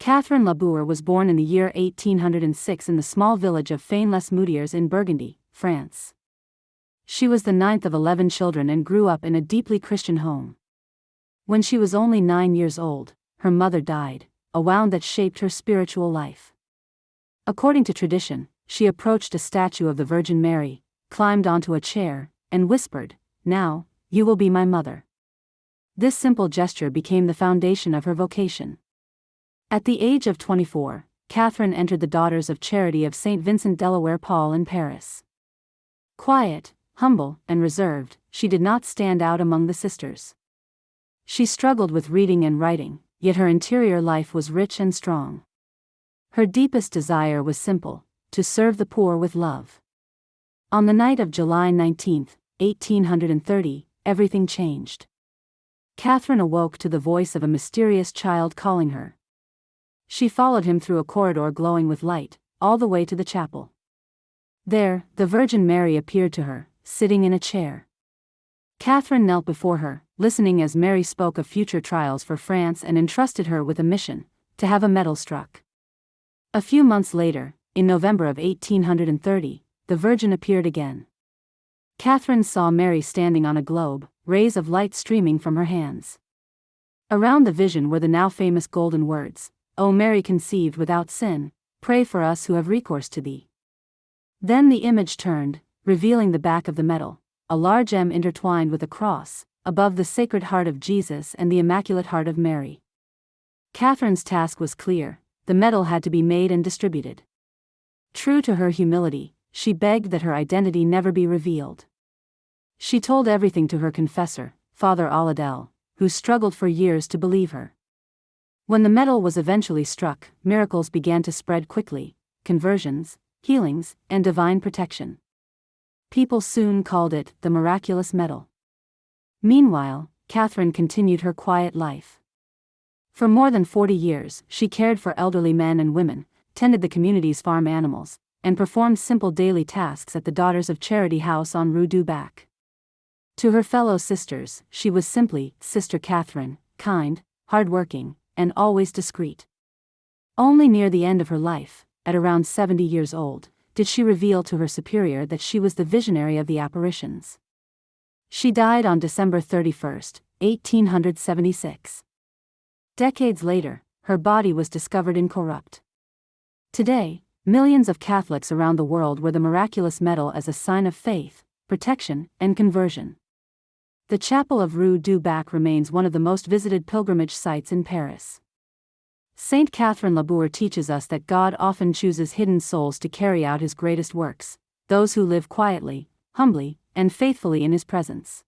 Catherine Labouré was born in the year 1806 in the small village of Saint-les-Moutiers in Burgundy, France. She was the ninth of 11 children and grew up in a deeply Christian home. When she was only 9 years old, her mother died, a wound that shaped her spiritual life. According to tradition, she approached a statue of the Virgin Mary, climbed onto a chair, and whispered, "Now, you will be my mother." This simple gesture became the foundation of her vocation. At the age of 24, Catherine entered the Daughters of Charity of Saint Vincent de Paul in Paris. Quiet, humble, and reserved, she did not stand out among the sisters. She struggled with reading and writing, yet her interior life was rich and strong. Her deepest desire was simple: to serve the poor with love. On the night of July 19, 1830, everything changed. Catherine awoke to the voice of a mysterious child calling her. She followed him through a corridor glowing with light, all the way to the chapel. There, the Virgin Mary appeared to her, sitting in a chair. Catherine knelt before her, listening as Mary spoke of future trials for France and entrusted her with a mission: to have a medal struck. A few months later, in November of 1830, the Virgin appeared again. Catherine saw Mary standing on a globe, rays of light streaming from her hands. Around the vision were the now famous golden words, "O Mary conceived without sin, pray for us who have recourse to thee." Then the image turned, revealing the back of the medal, a large M intertwined with a cross, above the Sacred Heart of Jesus and the Immaculate Heart of Mary. Catherine's task was clear: the medal had to be made and distributed. True to her humility, she begged that her identity never be revealed. She told everything to her confessor, Father Aladel, who struggled for years to believe her. When the medal was eventually struck, miracles began to spread quickly: conversions, healings, and divine protection. People soon called it the Miraculous Medal. Meanwhile, Catherine continued her quiet life. For more than 40 years, she cared for elderly men and women, tended the community's farm animals, and performed simple daily tasks at the Daughters of Charity house on Rue du Bac. To her fellow sisters, she was simply Sister Catherine, kind, hard-working, and always discreet. Only near the end of her life, at around 70 years old, did she reveal to her superior that she was the visionary of the apparitions. She died on December 31, 1876. Decades later, her body was discovered incorrupt. Today, millions of Catholics around the world wear the Miraculous Medal as a sign of faith, protection, and conversion. The Chapel of Rue du Bac remains one of the most visited pilgrimage sites in Paris. Saint Catherine Labouré teaches us that God often chooses hidden souls to carry out His greatest works, those who live quietly, humbly, and faithfully in His presence.